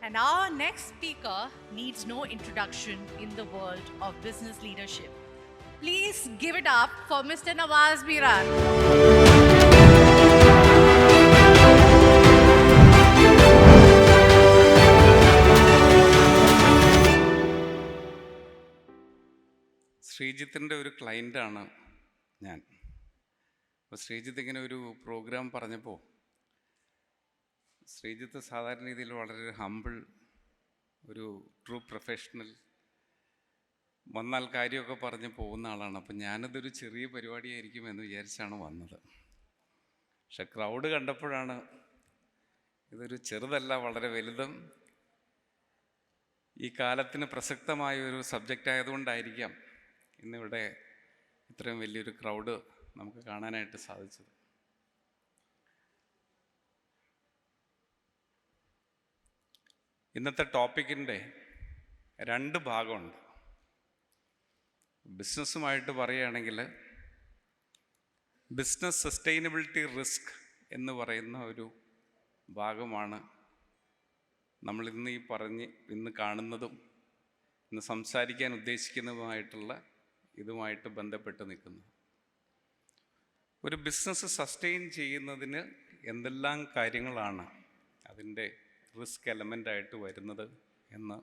And our next speaker needs no introduction in the world of business leadership. Please give it up for Mr. Nawaz Miran. ശ്രീജിത്തിൻ്റെ ഒരു ക്ലയൻ്റാണ് ഞാൻ. അപ്പോൾ ശ്രീജിത്ത് ഇങ്ങനെ ഒരു programme പറഞ്ഞപ്പോൾ ശ്രീജിത്ത് സാധാരണ രീതിയിൽ വളരെ ഹമ്പിൾ, ഒരു ട്രൂ പ്രൊഫഷണൽ, വന്നാൽ കാര്യമൊക്കെ പറഞ്ഞ് പോകുന്ന ആളാണ്. അപ്പം ഞാനിതൊരു ചെറിയ പരിപാടിയായിരിക്കും എന്ന് വിചാരിച്ചാണ് വന്നത്. പക്ഷെ ക്രൗഡ് കണ്ടപ്പോഴാണ് ഇതൊരു ചെറുതല്ല, വളരെ വലുതും ഈ കാലത്തിന് പ്രസക്തമായ ഒരു സബ്ജക്റ്റ് ആയതുകൊണ്ടായിരിക്കാം ഇന്നിവിടെ ഇത്രയും വലിയൊരു ക്രൗഡ് നമുക്ക് കാണാനായിട്ട് സാധിച്ചത്. ഇന്നത്തെ ടോപ്പിക്കിൻ്റെ രണ്ട് ഭാഗമുണ്ട്. ബിസിനസ്സുമായിട്ട് പറയുകയാണെങ്കിൽ ബിസിനസ് സസ്റ്റൈനബിലിറ്റി റിസ്ക് എന്ന് പറയുന്ന ഒരു ഭാഗമാണ് നമ്മൾ ഇന്ന് കാണുന്നതും ഇന്ന് സംസാരിക്കാൻ ഉദ്ദേശിക്കുന്നതുമായിട്ടുള്ള ഇതുമായിട്ട് ബന്ധപ്പെട്ട് നിൽക്കുന്നത്. ഒരു ബിസിനസ് സസ്റ്റെയിൻ ചെയ്യുന്നതിന് എന്തെല്ലാം കാര്യങ്ങളാണ് അതിൻ്റെ റിസ്ക് എലമെൻ്റായിട്ട് വരുന്നത് എന്ന്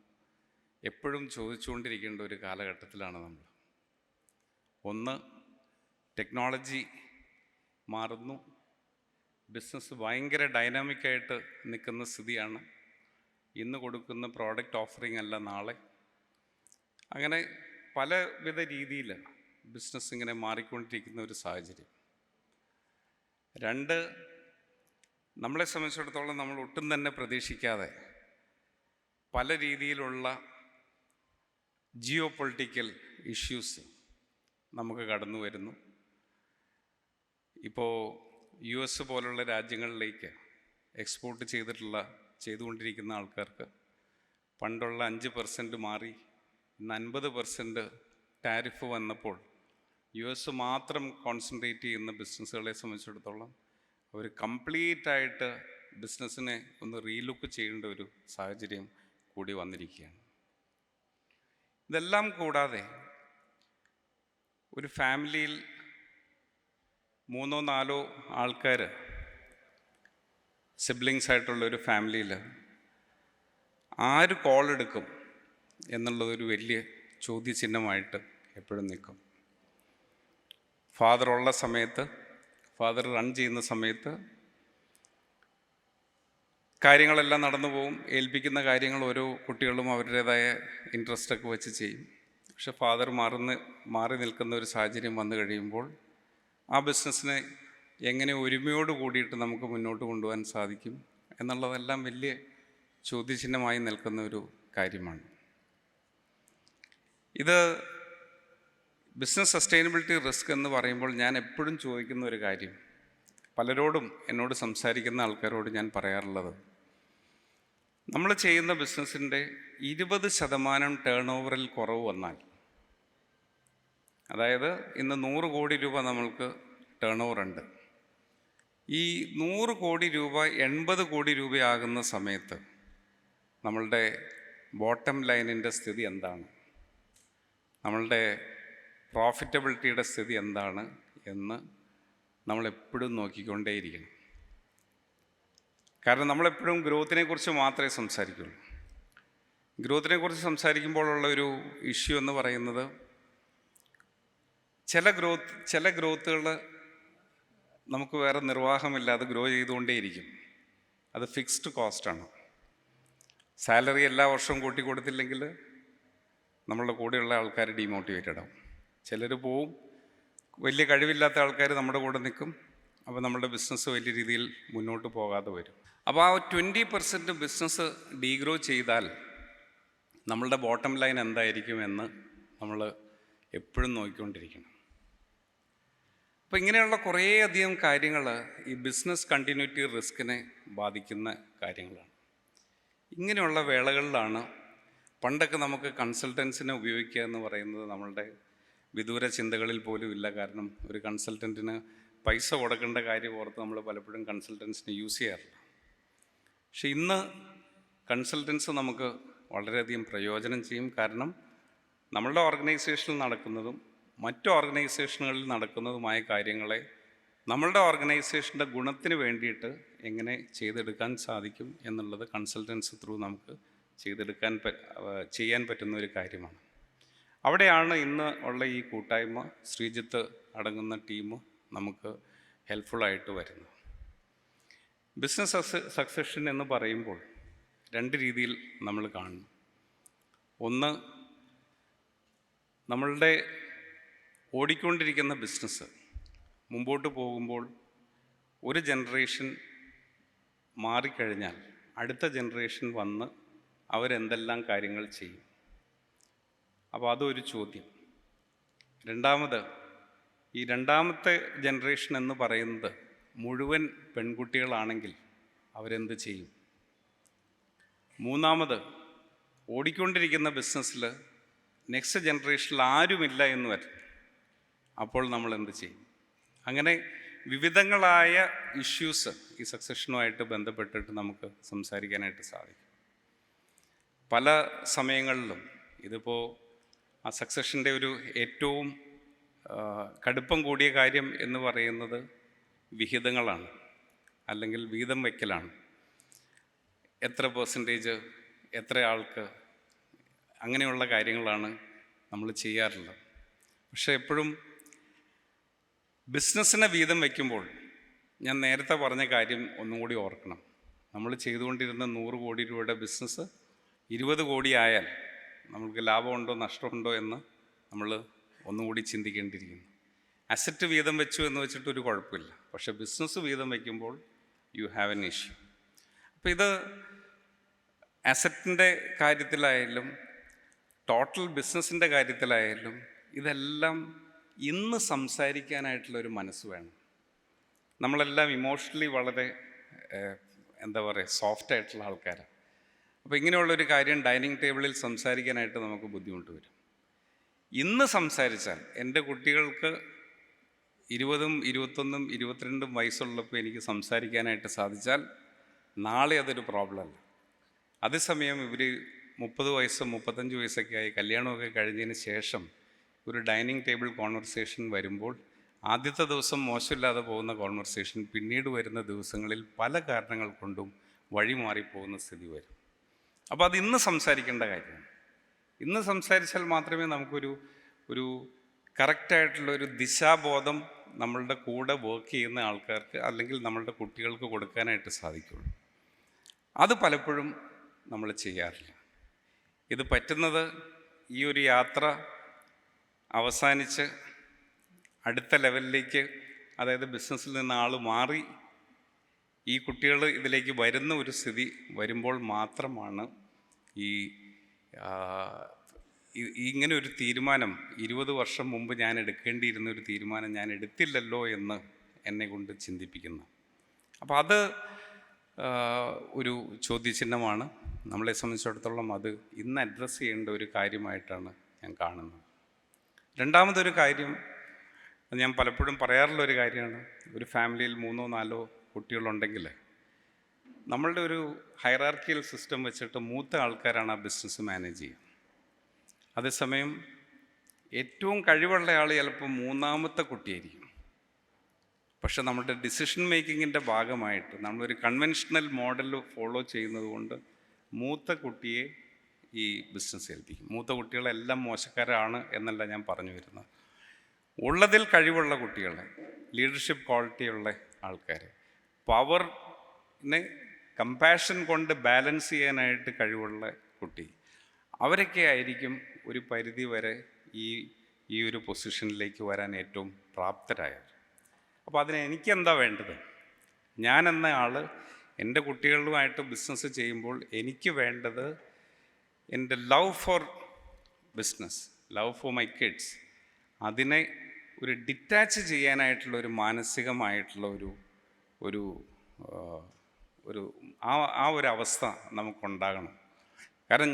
എപ്പോഴും ചോദിച്ചുകൊണ്ടിരിക്കേണ്ട ഒരു കാലഘട്ടത്തിലാണ് നമ്മൾ. ഒന്ന്, ടെക്നോളജി മാറുന്നു, ബിസിനസ് ഭയങ്കര ഡൈനാമിക്കായിട്ട് നിൽക്കുന്ന സ്ഥിതിയാണ്. ഇന്ന് കൊടുക്കുന്ന പ്രോഡക്റ്റ് ഓഫറിംഗ് അല്ല നാളെ. അങ്ങനെ പലവിധ രീതിയിൽ ബിസിനസ് ഇങ്ങനെ മാറിക്കൊണ്ടിരിക്കുന്ന ഒരു സാഹചര്യം. രണ്ട്, നമ്മളെ സംബന്ധിച്ചിടത്തോളം നമ്മൾ ഒട്ടും തന്നെ പ്രതീക്ഷിക്കാതെ പല രീതിയിലുള്ള ജിയോ പൊളിറ്റിക്കൽ ഇഷ്യൂസ് നമുക്ക് കടന്നു വരുന്നു. ഇപ്പോൾ US പോലുള്ള രാജ്യങ്ങളിലേക്ക് എക്സ്പോർട്ട് ചെയ്തുകൊണ്ടിരിക്കുന്ന ആൾക്കാർക്ക് പണ്ടുള്ള 5% മാറി ഇന്ന് 50% ടാരിഫ് വന്നപ്പോൾ US മാത്രം കോൺസെൻട്രേറ്റ് ചെയ്യുന്ന ബിസിനസ്സുകളെ സംബന്ധിച്ചിടത്തോളം അവർ കംപ്ലീറ്റായിട്ട് ബിസിനസ്സിനെ ഒന്ന് റീലുക്ക് ചെയ്യേണ്ട ഒരു സാഹചര്യം കൂടി വന്നിരിക്കുകയാണ്. ഇതെല്ലാം കൂടാതെ ഒരു ഫാമിലിയിൽ 3-4 ആൾക്കാർ സിബ്ലിങ്സ് ആയിട്ടുള്ള ഒരു ഫാമിലിയിൽ ആര് കോൾ എടുക്കും എന്നുള്ളതൊരു വലിയ ചോദ്യചിഹ്നമായിട്ട് എപ്പോഴും നിൽക്കും. ഫാദർ ഉള്ള സമയത്ത്, ഫാദർ റൺ ചെയ്യുന്ന സമയത്ത് കാര്യങ്ങളെല്ലാം നടന്നു പോകും. ഏൽപ്പിക്കുന്ന കാര്യങ്ങൾ ഓരോ കുട്ടികളും അവരുടേതായ ഇൻട്രസ്റ്റൊക്കെ വെച്ച് ചെയ്യും. പക്ഷെ ഫാദർ മാറി നിൽക്കുന്ന ഒരു സാഹചര്യം വന്നു കഴിയുമ്പോൾ ആ ബിസിനസ്സിനെ എങ്ങനെ ഒരുമയോട് കൂടിയിട്ട് നമുക്ക് മുന്നോട്ട് കൊണ്ടുപോകാൻ സാധിക്കും എന്നുള്ളതെല്ലാം വലിയ ചോദ്യചിഹ്നമായി നിൽക്കുന്ന ഒരു കാര്യമാണ്. ഇത് ബിസിനസ് സസ്റ്റൈനബിലിറ്റി റിസ്ക് എന്ന് പറയുമ്പോൾ ഞാൻ എപ്പോഴും ചോദിക്കുന്ന ഒരു കാര്യം, പലരോടും എന്നോട് സംസാരിക്കുന്ന ആൾക്കാരോട് ഞാൻ പറയാറുള്ളത്, നമ്മൾ ചെയ്യുന്ന ബിസിനസ്സിൻ്റെ 20% ടേൺ ഓവറിൽ കുറവ് വന്നാൽ, അതായത് ഇന്ന് 100 കോടി രൂപ നമ്മൾക്ക് ടേൺ ഓവർ ഉണ്ട്, ഈ 100 കോടി രൂപ 80 കോടി രൂപയാകുന്ന സമയത്ത് നമ്മളുടെ ബോട്ടം ലൈനിൻ്റെ സ്ഥിതി എന്താണ്, നമ്മളുടെ പ്രോഫിറ്റബിലിറ്റിയുടെ സ്ഥിതി എന്താണ് എന്ന് നമ്മളെപ്പോഴും നോക്കിക്കൊണ്ടേയിരിക്കണം. കാരണം നമ്മളെപ്പോഴും ഗ്രോത്തിനെ കുറിച്ച് മാത്രമേ സംസാരിക്കുള്ളൂ. ഗ്രോത്തിനെ കുറിച്ച് സംസാരിക്കുമ്പോഴുള്ള ഒരു ഇഷ്യൂ എന്ന് പറയുന്നത്, ചില ഗ്രോത്തുകൾ നമുക്ക് വേറെ നിർവാഹമില്ലാതെ ഗ്രോ ചെയ്തുകൊണ്ടേയിരിക്കും. അത് ഫിക്സ്ഡ് കോസ്റ്റാണ്. സാലറി എല്ലാ വർഷവും കൂട്ടിക്കൊടുത്തില്ലെങ്കിൽ നമ്മളുടെ കൂടെയുള്ള ആൾക്കാർ ഡീമോട്ടിവേറ്റഡ് ആവും. ചിലർ പോവും, വലിയ കഴിവില്ലാത്ത ആൾക്കാർ നമ്മുടെ കൂടെ നിൽക്കും. അപ്പോൾ നമ്മുടെ ബിസിനസ് വലിയ രീതിയിൽ മുന്നോട്ട് പോകാതെ വരും. അപ്പോൾ ആ 20% ബിസിനസ് ഡീഗ്രോ ചെയ്താൽ നമ്മളുടെ ബോട്ടം ലൈൻ എന്തായിരിക്കും എന്ന് നമ്മൾ എപ്പോഴും നോക്കിക്കൊണ്ടിരിക്കണം. അപ്പോൾ ഇങ്ങനെയുള്ള കുറേയധികം കാര്യങ്ങൾ ഈ ബിസിനസ് കണ്ടിന്യൂറ്റി റിസ്കിനെ ബാധിക്കുന്ന കാര്യങ്ങളാണ്. ഇങ്ങനെയുള്ള വേളകളിലാണ് പണ്ടൊക്കെ നമുക്ക് കൺസൾട്ടൻസിനെ ഉപയോഗിക്കുക എന്ന് പറയുന്നത് നമ്മളുടെ വിദൂര ചിന്തകളിൽ പോലും ഇല്ല. കാരണം ഒരു കൺസൾട്ടൻറ്റിന് പൈസ കൊടുക്കേണ്ട കാര്യം ഓർത്ത് നമ്മൾ പലപ്പോഴും കൺസൾട്ടൻസിനെ യൂസ് ചെയ്യാറില്ല. പക്ഷെ ഇന്ന് കൺസൾട്ടൻസ് നമുക്ക് വളരെയധികം പ്രയോജനം ചെയ്യും. കാരണം നമ്മളുടെ ഓർഗനൈസേഷനിൽ നടക്കുന്നതും മറ്റു ഓർഗനൈസേഷനുകളിൽ നടക്കുന്നതുമായ കാര്യങ്ങളെ നമ്മളുടെ ഓർഗനൈസേഷൻ്റെ ഗുണത്തിന് വേണ്ടിയിട്ട് എങ്ങനെ ചെയ്തെടുക്കാൻ സാധിക്കും എന്നുള്ളത് കൺസൾട്ടൻസി ത്രൂ നമുക്ക് ചെയ്യാൻ പറ്റുന്ന ഒരു കാര്യമാണ്. അവിടെയാണ് ഇന്ന് ഉള്ള ഈ കൂട്ടായ്മ, ശ്രീജിത്ത് അടങ്ങുന്ന ടീം നമുക്ക് ഹെൽപ്ഫുള്ളായിട്ട് വരുന്നത്. ബിസിനസ് സക്സഷൻ എന്ന് പറയുമ്പോൾ രണ്ട് രീതിയിൽ നമ്മൾ കാണുന്നു. ഒന്ന്, നമ്മളുടെ ഓടിക്കൊണ്ടിരിക്കുന്ന ബിസിനസ് മുമ്പോട്ട് പോകുമ്പോൾ ഒരു ജനറേഷൻ മാറിക്കഴിഞ്ഞാൽ അടുത്ത ജനറേഷൻ വന്ന് അവരെന്തെല്ലാം കാര്യങ്ങൾ ചെയ്യും. അപ്പോൾ അതൊരു ചോദ്യം. രണ്ടാമത്, ഈ രണ്ടാമത്തെ ജനറേഷൻ എന്ന് പറയുന്നത് മുഴുവൻ പെൺകുട്ടികളാണെങ്കിൽ അവരെന്ത് ചെയ്യും? മൂന്നാമത്, ഓടിക്കൊണ്ടിരിക്കുന്ന ബിസിനസ്സിൽ നെക്സ്റ്റ് ജനറേഷനിൽ ആരുമില്ല എന്ന് വരും. അപ്പോൾ നമ്മൾ എന്ത് ചെയ്യും? അങ്ങനെ വിവിധങ്ങളായ ഇഷ്യൂസ് ഈ സക്സഷനുമായിട്ട് ബന്ധപ്പെട്ടിട്ട് നമുക്ക് സംസാരിക്കാനായിട്ട് സാധിക്കും. പല സമയങ്ങളിലും ഇതിപ്പോൾ ആ സക്സഷൻ്റെ ഒരു ഏറ്റവും കടുപ്പം കൂടിയ കാര്യം എന്ന് പറയുന്നത് വിഹിതങ്ങളാണ്, അല്ലെങ്കിൽ വീതം വയ്ക്കലാണ്. എത്ര പെർസെൻറ്റേജ്, എത്ര ആൾക്ക്, അങ്ങനെയുള്ള കാര്യങ്ങളാണ് നമ്മൾ ചെയ്യാറുള്ളത്. പക്ഷേ എപ്പോഴും ബിസിനസ്സിനെ വീതം വയ്ക്കുമ്പോൾ ഞാൻ നേരത്തെ പറഞ്ഞ കാര്യം ഒന്നും കൂടി ഓർക്കണം. നമ്മൾ ചെയ്തുകൊണ്ടിരുന്ന 100 കോടി രൂപയുടെ ബിസിനസ് 20 കോടി ആയാൽ നമുക്ക് ലാഭമുണ്ടോ നഷ്ടമുണ്ടോ എന്ന് നമ്മൾ ഒന്നുകൂടി ചിന്തിക്കേണ്ടിയിരിക്കുന്നു. അസറ്റ് വീതം വെച്ചു എന്ന് വെച്ചിട്ടൊരു കുഴപ്പമില്ല, പക്ഷേ ബിസിനസ് വീതം വയ്ക്കുമ്പോൾ യു ഹാവ് എൻ ഇഷ്യൂ. അപ്പോൾ ഇത് അസറ്റിൻ്റെ കാര്യത്തിലായാലും ടോട്ടൽ ബിസിനസ്സിൻ്റെ കാര്യത്തിലായാലും ഇതെല്ലാം ഇന്ന് സംസാരിക്കാനായിട്ടുള്ളൊരു മനസ്സ് വേണം. നമ്മളെല്ലാം ഇമോഷണലി വളരെ എന്താ പറയുക, സോഫ്റ്റ് ആയിട്ടുള്ള ആൾക്കാരാണ്. അപ്പോൾ ഇങ്ങനെയുള്ളൊരു കാര്യം ഡൈനിങ് ടേബിളിൽ സംസാരിക്കാനായിട്ട് നമുക്ക് ബുദ്ധിമുട്ട് വരും. ഇന്ന് സംസാരിച്ചാൽ, എൻ്റെ കുട്ടികൾക്ക് 20, 21, 22 വയസ്സുള്ളപ്പോൾ എനിക്ക് സംസാരിക്കാനായിട്ട് സാധിച്ചാൽ നാളെ അതൊരു പ്രോബ്ലം അല്ല. അതേസമയം ഇവർ 30 വയസ്സ് 35 വയസ്സൊക്കെ ആയി കല്യാണമൊക്കെ കഴിഞ്ഞതിന് ശേഷം ഒരു ഡൈനിങ് ടേബിൾ കോൺവെർസേഷൻ വരുമ്പോൾ ആദ്യത്തെ ദിവസം മോശമില്ലാതെ പോകുന്ന കോൺവെർസേഷൻ പിന്നീട് വരുന്ന ദിവസങ്ങളിൽ പല കാരണങ്ങൾ കൊണ്ടും വഴി മാറിപ്പോകുന്ന സ്ഥിതി വരും. അപ്പോൾ അത് ഇന്ന് സംസാരിക്കേണ്ട കാര്യമാണ്. ഇന്ന് സംസാരിച്ചാൽ മാത്രമേ നമുക്കൊരു കറക്റ്റായിട്ടുള്ളൊരു ദിശാബോധം നമ്മളുടെ കൂടെ വർക്ക് ചെയ്യുന്ന ആൾക്കാർക്ക് അല്ലെങ്കിൽ നമ്മളുടെ കുട്ടികൾക്ക് കൊടുക്കാനായിട്ട് സാധിക്കുള്ളൂ. അത് പലപ്പോഴും നമ്മൾ ചെയ്യാറില്ല. ഇത് പറ്റുന്നത് ഈ ഒരു യാത്ര അവസാനിച്ച് അടുത്ത ലെവലിലേക്ക്, അതായത് ബിസിനസ്സിൽ നിന്ന് ആൾ മാറി ഈ കുട്ടികൾ ഇതിലേക്ക് വരുന്ന ഒരു സ്ഥിതി വരുമ്പോൾ മാത്രമാണ് ഇങ്ങനെ ഒരു തീരുമാനം 20 വർഷം മുമ്പ് ഞാൻ എടുക്കേണ്ടിയിരുന്ന ഒരു തീരുമാനം ഞാൻ എടുത്തില്ലല്ലോ എന്ന് എന്നെ കൊണ്ട് ചിന്തിപ്പിക്കുന്നു. അപ്പോൾ അത് ഒരു ചോദ്യചിഹ്നമാണ്. നമ്മളെ സംബന്ധിച്ചിടത്തോളം അത് ഇന്ന് അഡ്രസ്സ് ചെയ്യേണ്ട ഒരു കാര്യമായിട്ടാണ് ഞാൻ കാണുന്നത്. രണ്ടാമതൊരു കാര്യം, ഞാൻ പലപ്പോഴും പറയാറുള്ളൊരു കാര്യമാണ്, ഒരു ഫാമിലിയിൽ 3 or 4 കുട്ടികളുണ്ടെങ്കിൽ നമ്മളുടെ ഒരു ഹൈറാർക്കിയൽ സിസ്റ്റം വെച്ചിട്ട് മൂത്ത ആൾക്കാരാണ് ആ ബിസിനസ് മാനേജ് ചെയ്യുക. അതേസമയം ഏറ്റവും കഴിവുള്ള ആൾ ചിലപ്പോൾ 3ാമത്തെ കുട്ടിയായിരിക്കും. പക്ഷെ നമ്മുടെ ഡിസിഷൻ മേക്കിങ്ങിൻ്റെ ഭാഗമായിട്ട് നമ്മളൊരു കൺവെൻഷണൽ മോഡൽ ഫോളോ ചെയ്യുന്നത് കൊണ്ട് മൂത്ത കുട്ടിയെ ഈ ബിസിനസ് ഏൽപ്പിക്കും. മൂത്ത കുട്ടികളെല്ലാം മോശക്കാരാണ് എന്നല്ല ഞാൻ പറഞ്ഞു വരുന്നത്. ഉള്ളതിൽ കഴിവുള്ള കുട്ടികളെ, ലീഡർഷിപ്പ് ക്വാളിറ്റിയുള്ള ആൾക്കാരെ, പവറിനെ കമ്പാഷൻ കൊണ്ട് ബാലൻസ് ചെയ്യാനായിട്ട് കഴിവുള്ള കുട്ടി, അവരൊക്കെ ആയിരിക്കും ഒരു പരിധി വരെ ഈ ഒരു പൊസിഷനിലേക്ക് വരാൻ ഏറ്റവും പ്രാപ്തരായവർ. അപ്പോൾ അതിന് എനിക്കെന്താ വേണ്ടത്? ഞാൻ എന്ന ആൾ എൻ്റെ കുട്ടികളുമായിട്ട് ബിസിനസ് ചെയ്യുമ്പോൾ എനിക്ക് വേണ്ടത് എൻ്റെ love for business, love for my kids, അതിനെ ഒരു ഡിറ്റാച്ച് ചെയ്യാനായിട്ടുള്ള ഒരു മാനസികമായിട്ടുള്ള ഒരു ഒരു അവസ്ഥ നമുക്കുണ്ടാകണം. കാരണം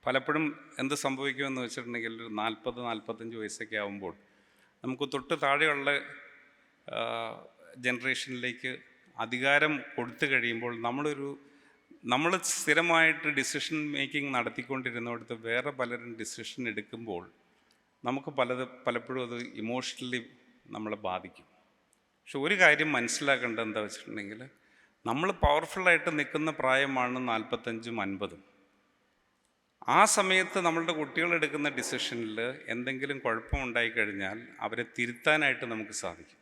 പലപ്പോഴും എന്ത് സംഭവിക്കുമെന്ന് വെച്ചിട്ടുണ്ടെങ്കിൽ ഒരു 40-45 വയസ്സൊക്കെ ആകുമ്പോൾ നമുക്ക് തൊട്ട് താഴെയുള്ള ജനറേഷനിലേക്ക് അധികാരം കൊടുത്തു കഴിയുമ്പോൾ നമ്മളൊരു നമ്മൾ സ്ഥിരമായിട്ട് ഡിസിഷൻ മേക്കിംഗ് നടത്തിക്കൊണ്ടിരുന്നിടത്ത് വേറെ പലരും ഡിസിഷൻ എടുക്കുമ്പോൾ നമുക്ക് പലപ്പോഴും അത് ഇമോഷണലി നമ്മളെ ബാധിക്കും. പക്ഷെ ഒരു കാര്യം മനസ്സിലാക്കേണ്ടത് എന്താ വെച്ചിട്ടുണ്ടെങ്കിൽ, നമ്മൾ പവർഫുള്ളായിട്ട് നിൽക്കുന്ന പ്രായമാണ് 45ഉം 50ഉം. ആ സമയത്ത് നമ്മളുടെ കുട്ടികളെടുക്കുന്ന ഡിസിഷനിൽ എന്തെങ്കിലും കുഴപ്പമുണ്ടായിക്കഴിഞ്ഞാൽ അവരെ തിരുത്താനായിട്ട് നമുക്ക് സാധിക്കും.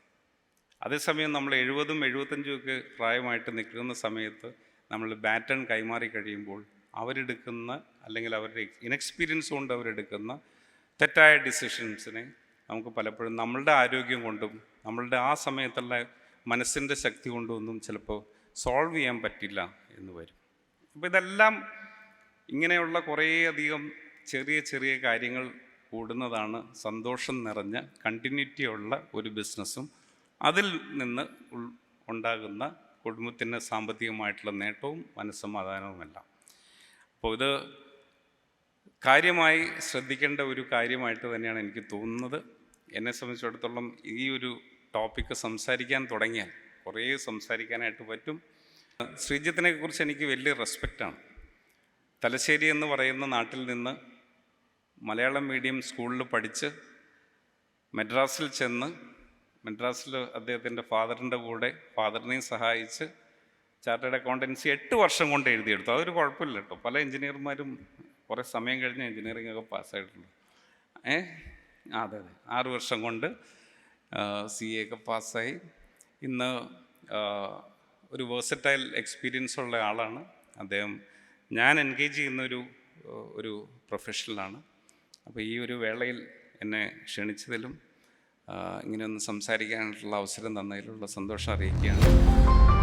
അതേസമയം നമ്മൾ 70ഉം 75ഉം ഒക്കെ പ്രായമായിട്ട് നിൽക്കുന്ന സമയത്ത് നമ്മൾ ബാറ്റൺ കൈമാറി കഴിയുമ്പോൾ അവരെടുക്കുന്ന, അല്ലെങ്കിൽ അവരുടെ ഇൻഎക്സ്പീരിയൻസ് കൊണ്ട് അവരെടുക്കുന്ന തെറ്റായ ഡിസിഷൻസിനെ നമുക്ക് പലപ്പോഴും നമ്മളുടെ ആരോഗ്യം കൊണ്ടും നമ്മളുടെ ആ സമയത്തുള്ള മനസ്സിൻ്റെ ശക്തി കൊണ്ടൊന്നും ചിലപ്പോൾ സോൾവ് ചെയ്യാൻ പറ്റില്ല എന്ന് വരും. അപ്പോൾ ഇതെല്ലാം ഇങ്ങനെയുള്ള കുറേയധികം ചെറിയ ചെറിയ കാര്യങ്ങൾ കൂടുന്നതാണ് സന്തോഷം നിറഞ്ഞ കണ്ടിന്യൂറ്റിയുള്ള ഒരു ബിസിനസ്സും അതിൽ നിന്ന് ഉണ്ടാകുന്ന കുടുംബത്തിൻ്റെ സാമ്പത്തികമായിട്ടുള്ള നേട്ടവും മനസ്സമാധാനവുമെല്ലാം. അപ്പോൾ ഇത് കാര്യമായി ശ്രദ്ധിക്കേണ്ട ഒരു കാര്യമായിട്ട് തന്നെയാണ് എനിക്ക് തോന്നുന്നത്. എന്നെ സംബന്ധിച്ചിടത്തോളം ഈ ഒരു ടോപ്പിക്ക് സംസാരിക്കാൻ തുടങ്ങിയാൽ കുറേ സംസാരിക്കാനായിട്ട് പറ്റും. ശ്രീജിത്തിനെ കുറിച്ച് എനിക്ക് വലിയ റെസ്പെക്റ്റാണ്. തലശ്ശേരി എന്ന് പറയുന്ന നാട്ടിൽ നിന്ന് മലയാളം മീഡിയം സ്കൂളിൽ പഠിച്ച് മദ്രാസിൽ ചെന്ന് മദ്രാസിൽ അദ്ദേഹത്തിൻ്റെ ഫാദറിൻ്റെ കൂടെ ഫാദറിനെയും സഹായിച്ച് ചാർട്ടേഡ് അക്കൗണ്ടൻസി 8 വർഷം കൊണ്ട് എഴുതിയെടുത്തു. അതൊരു കുഴപ്പമില്ല കേട്ടോ. പല എഞ്ചിനീയർമാരും കുറേ സമയം കഴിഞ്ഞ് എഞ്ചിനീയറിംഗ് ഒക്കെ പാസ്സായിട്ടുള്ളൂ. അതെ 6 വർഷം കൊണ്ട് CA ഒക്കെ പാസ്സായി. ഇന്ന് ഒരു വേഴ്സറ്റൈൽ എക്സ്പീരിയൻസ് ഉള്ള ആളാണ് അദ്ദേഹം. ഞാൻ എൻഗേജ് ചെയ്യുന്ന ഒരു പ്രൊഫഷണലാണ്. അപ്പോൾ ഈ ഒരു വേളയിൽ എന്നെ ക്ഷണിച്ചതിലും ഇങ്ങനെയൊന്ന് സംസാരിക്കാനായിട്ടുള്ള അവസരം തന്നതിലുള്ള സന്തോഷം അറിയിക്കുകയാണ്.